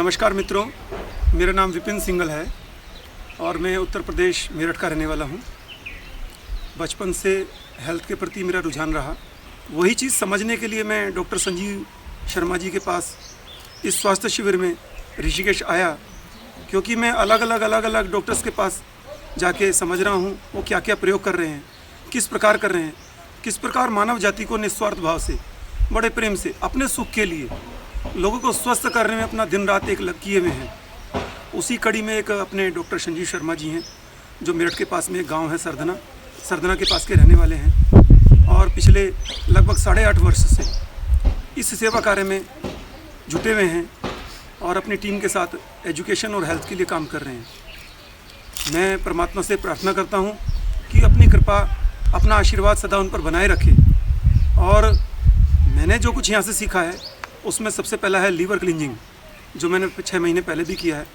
नमस्कार मित्रों, मेरा नाम विपिन सिंगल है और मैं उत्तर प्रदेश मेरठ का रहने वाला हूँ। बचपन से हेल्थ के प्रति मेरा रुझान रहा। वही चीज़ समझने के लिए मैं डॉक्टर संजीव शर्मा जी के पास इस स्वास्थ्य शिविर में ऋषिकेश आया, क्योंकि मैं अलग अलग डॉक्टर्स के पास जाके समझ रहा हूँ वो क्या क्या प्रयोग कर रहे हैं, किस प्रकार कर रहे हैं, किस प्रकार मानव जाति को निस्वार्थ भाव से, बड़े प्रेम से, अपने सुख के लिए लोगों को स्वस्थ करने में अपना दिन रात एक लग किए हुए हैं। उसी कड़ी में एक अपने डॉक्टर संजीव शर्मा जी हैं, जो मेरठ के पास में एक गांव है सरदना के पास के रहने वाले हैं और पिछले लगभग 8.5 वर्ष से इस सेवा कार्य में जुटे हुए हैं और अपनी टीम के साथ एजुकेशन और हेल्थ के लिए काम कर रहे हैं। मैं परमात्मा से प्रार्थना करता हूं कि अपनी कृपा, अपना आशीर्वाद सदा उन पर बनाए रखे। और मैंने जो कुछ यहाँ से सीखा है उसमें सबसे पहला है लीवर क्लींजिंग, जो मैंने 6 महीने पहले भी किया है।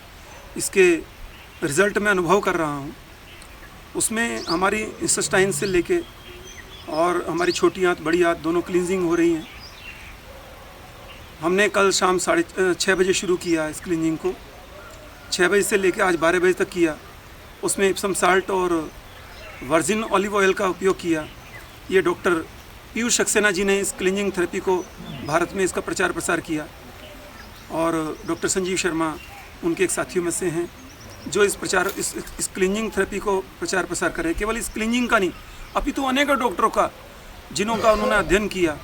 इसके रिज़ल्ट मैं अनुभव कर रहा हूँ। उसमें हमारी इंटेस्टाइन से लेके और हमारी छोटी आंत, बड़ी आंत दोनों क्लींजिंग हो रही हैं। हमने कल शाम 6:30 बजे शुरू किया इस क्लींजिंग को। 6 बजे से लेकर आज 12 बजे तक किया। उसमें इप्सम साल्ट और वर्जिन ऑलिव ऑयल का उपयोग किया। ये डॉक्टर पीयूष सक्सेना जी ने इस क्लींजिंग थेरेपी को भारत में इसका प्रचार प्रसार किया और डॉक्टर संजीव शर्मा उनके एक साथियों में से हैं जो इस क्लींजिंग थेरेपी को प्रचार प्रसार कर रहे हैं। केवल इस क्लींजिंग का नहीं, अपितु अनेकों डॉक्टरों का जिन्हों का उन्होंने अध्ययन किया,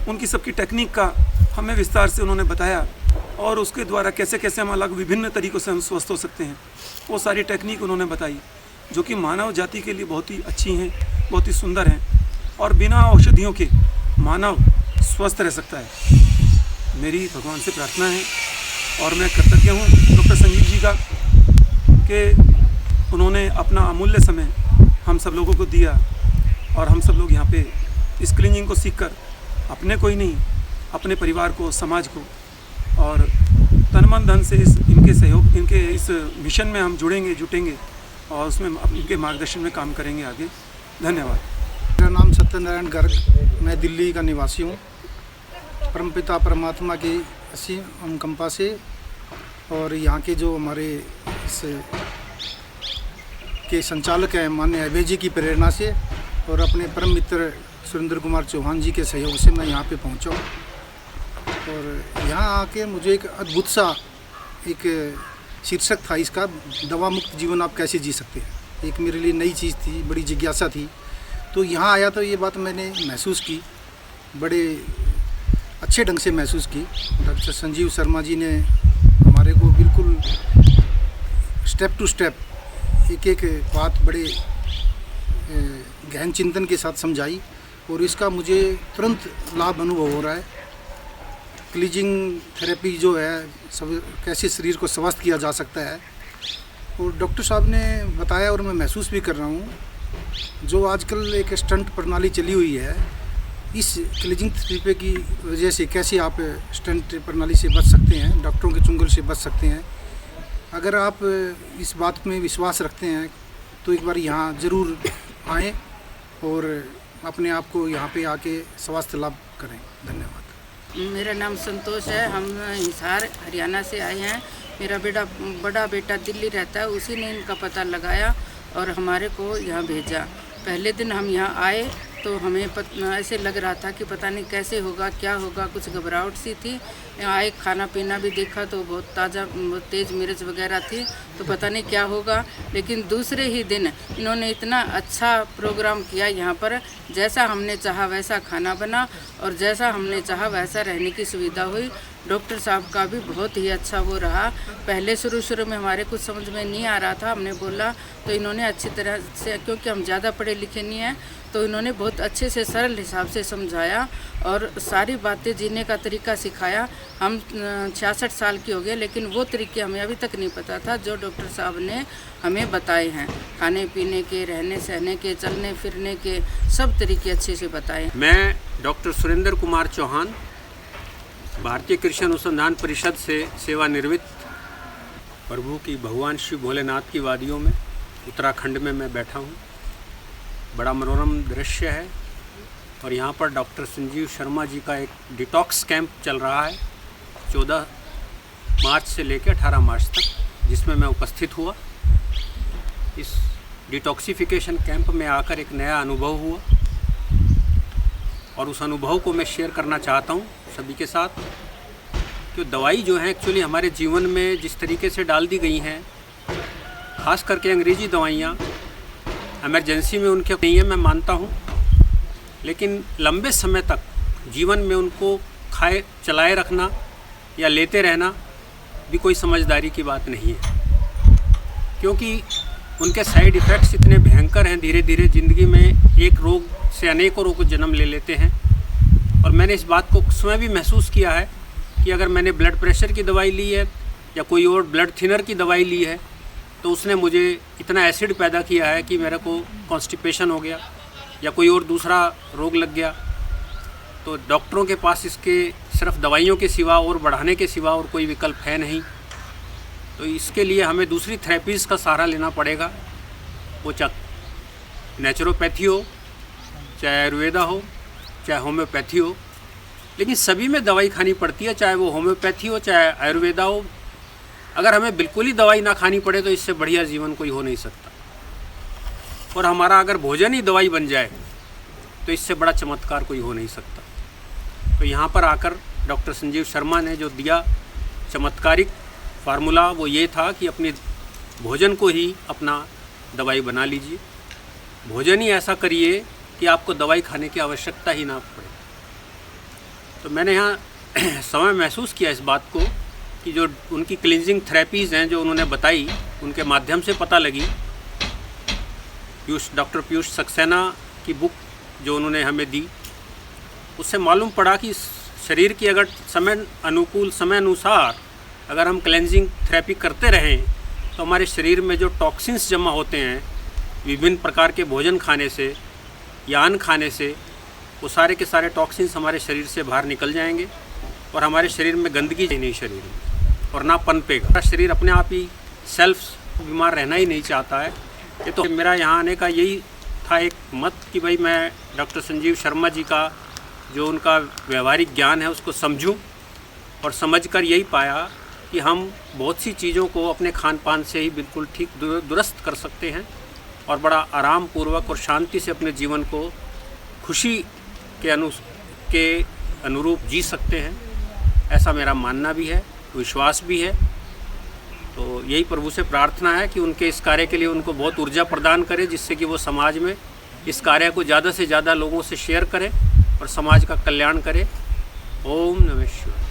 उनकी सबकी टेक्निक का हमें विस्तार से उन्होंने बताया और उसके द्वारा कैसे कैसे हम अलग विभिन्न तरीक़ों से हम स्वस्थ हो सकते हैं, वो सारी टेक्निक उन्होंने बताई, जो कि मानव जाति के लिए बहुत ही अच्छी हैं, बहुत ही सुंदर हैं और बिना औषधियों के मानव स्वस्थ रह सकता है। मेरी भगवान से प्रार्थना है और मैं कृतज्ञ हूँ डॉक्टर संजीव जी का कि उन्होंने अपना अमूल्य समय हम सब लोगों को दिया और हम सब लोग यहाँ पे इस क्लीनिंग को सीखकर अपने को ही नहीं, अपने परिवार को, समाज को और तन मन धन से इनके सहयोग, इनके इस मिशन में हम जुटेंगे और उसमें इनके मार्गदर्शन में काम करेंगे आगे। धन्यवाद। मेरा नाम सत्यनारायण गर्ग, मैं दिल्ली का निवासी हूँ। परमपिता परमात्मा की असीम अनुकंपा से और यहाँ के जो हमारे इस के संचालक हैं माननीय अभय जी की प्रेरणा से और अपने परम मित्र सुरेंद्र कुमार चौहान जी के सहयोग से मैं यहाँ पे पहुँचा हूँ। और यहाँ आके मुझे एक अद्भुत सा एक शीर्षक था इसका, दवा मुक्त जीवन आप कैसे जी सकते हैं। एक मेरे लिए नई चीज़ थी, बड़ी जिज्ञासा थी। तो यहाँ आया तो ये बात मैंने महसूस की, बड़े अच्छे ढंग से महसूस की। डॉक्टर संजीव शर्मा जी ने हमारे को बिल्कुल स्टेप टू स्टेप एक बात बड़े गहन चिंतन के साथ समझाई और इसका मुझे तुरंत लाभ अनुभव हो रहा है। क्लींजिंग थेरेपी जो है सब कैसे शरीर को स्वस्थ किया जा सकता है और डॉक्टर साहब ने बताया और मैं महसूस भी कर रहा हूँ, जो आजकल एक स्टंट प्रणाली चली हुई है, इस क्लींजिंग थेरेपी की वजह से कैसे आप स्टंट प्रणाली से बच सकते हैं, डॉक्टरों के चुंगल से बच सकते हैं। अगर आप इस बात में विश्वास रखते हैं तो एक बार यहाँ ज़रूर आएँ और अपने आप को यहाँ पे आके स्वास्थ्य लाभ करें। धन्यवाद। मेरा नाम संतोष है, हम हिसार हरियाणा से आए हैं। मेरा बड़ा बेटा दिल्ली रहता है, उसी ने इनका पता लगाया और हमारे को यहाँ भेजा। पहले दिन हम यहाँ आए तो हमें ऐसे लग रहा था कि पता नहीं कैसे होगा, क्या होगा, कुछ घबराहट सी थी। यहाँ आए, खाना पीना भी देखा तो बहुत ताज़ा, बहुत तेज़ मिर्च वगैरह थी, तो पता नहीं क्या होगा। लेकिन दूसरे ही दिन इन्होंने इतना अच्छा प्रोग्राम किया यहाँ पर, जैसा हमने चाहा वैसा खाना बना और जैसा हमने चाहा वैसा रहने की सुविधा हुई। डॉक्टर साहब का भी बहुत ही अच्छा वो रहा। पहले शुरू में हमारे कुछ समझ में नहीं आ रहा था, हमने बोला तो इन्होंने अच्छी तरह से, क्योंकि हम ज़्यादा पढ़े लिखे नहीं हैं, तो इन्होंने बहुत अच्छे से सरल हिसाब से समझाया और सारी बातें जीने का तरीका सिखाया। हम 66 साल की हो गए लेकिन वो तरीके हमें अभी तक नहीं पता था जो डॉक्टर साहब ने हमें बताए हैं। खाने पीने के, रहने सहने के, चलने फिरने के सब तरीके अच्छे से बताए। मैं डॉक्टर सुरेंद्र कुमार चौहान, भारतीय कृषि अनुसंधान परिषद से सेवानिवृत्त, प्रभु की भगवान श्री भोलेनाथ की वादियों में उत्तराखंड में मैं बैठा हूँ। बड़ा मनोरम दृश्य है और यहाँ पर डॉक्टर संजीव शर्मा जी का एक डिटॉक्स कैंप चल रहा है। 14 मार्च से लेकर 18 मार्च तक, जिसमें मैं उपस्थित हुआ। इस डिटॉक्सिफिकेशन कैंप में आकर एक नया अनुभव हुआ और उस अनुभव को मैं शेयर करना चाहता हूँ सभी के साथ। कि दवाई जो है एक्चुअली हमारे जीवन में जिस तरीके से डाल दी गई हैं, ख़ास करके अंग्रेज़ी दवाइयाँ इमरजेंसी में उनके नहीं है, मैं मानता हूँ, लेकिन लंबे समय तक जीवन में उनको खाए चलाए रखना या लेते रहना भी कोई समझदारी की बात नहीं है, क्योंकि उनके साइड इफ़ेक्ट्स इतने भयंकर हैं। धीरे धीरे ज़िंदगी में एक रोग से अनेकों रोग जन्म ले लेते हैं। और मैंने इस बात को स्वयं भी महसूस किया है कि अगर मैंने ब्लड प्रेशर की दवाई ली है या कोई और ब्लड थिनर की दवाई ली है तो उसने मुझे इतना एसिड पैदा किया है कि मेरे को कॉन्स्टिपेशन हो गया या कोई और दूसरा रोग लग गया। तो डॉक्टरों के पास इसके सिर्फ दवाइयों के सिवा और बढ़ाने के सिवा और कोई विकल्प है नहीं। तो इसके लिए हमें दूसरी थेरेपीज़ का सहारा लेना पड़ेगा, वो चाहे नेचुरोपैथी हो, चाहे आयुर्वेदा हो, चाहे होम्योपैथी हो, लेकिन सभी में दवाई खानी पड़ती है, चाहे वो होम्योपैथी हो चाहे आयुर्वेदा हो। अगर हमें बिल्कुल ही दवाई ना खानी पड़े तो इससे बढ़िया जीवन कोई हो नहीं सकता। और हमारा अगर भोजन ही दवाई बन जाए तो इससे बड़ा चमत्कार कोई हो नहीं सकता। तो यहाँ पर आकर डॉक्टर संजीव शर्मा ने जो दिया चमत्कारिक फार्मूला, वो ये था कि अपने भोजन को ही अपना दवाई बना लीजिए। भोजन ही ऐसा करिए कि आपको दवाई खाने की आवश्यकता ही ना पड़े। तो मैंने यहाँ समय महसूस किया इस बात को कि जो उनकी क्लींजिंग थेरेपीज़ हैं जो उन्होंने बताई, उनके माध्यम से पता लगी। डॉक्टर पीयूष सक्सेना की बुक जो उन्होंने हमें दी, उससे मालूम पड़ा कि शरीर की अगर समय अनुकूल, समय अनुसार अगर हम क्लेंजिंग थेरेपी करते रहें तो हमारे शरीर में जो टॉक्सिन्स जमा होते हैं विभिन्न प्रकार के भोजन खाने से या अन्न खाने से, वो सारे के सारे टॉक्सिन्स हमारे शरीर से बाहर निकल जाएंगे और हमारे शरीर में गंदगी नहीं शरीर में और ना पनपेगा। शरीर अपने आप ही सेल्फ बीमार रहना ही नहीं चाहता है। ये तो मेरा यहाँ आने का यही था एक मत कि भाई मैं डॉक्टर संजीव शर्मा जी का जो उनका व्यवहारिक ज्ञान है उसको समझूं, और समझकर यही पाया कि हम बहुत सी चीज़ों को अपने खान पान से ही बिल्कुल ठीक दुरुस्त कर सकते हैं और बड़ा आराम पूर्वक और शांति से अपने जीवन को खुशी के अनुरूप जी सकते हैं। ऐसा मेरा मानना भी है, विश्वास भी है। तो यही प्रभु से प्रार्थना है कि उनके इस कार्य के लिए उनको बहुत ऊर्जा प्रदान करे, जिससे कि वो समाज में इस कार्य को ज़्यादा से ज़्यादा लोगों से शेयर करें और समाज का कल्याण करें। ओम नमः शिवाय।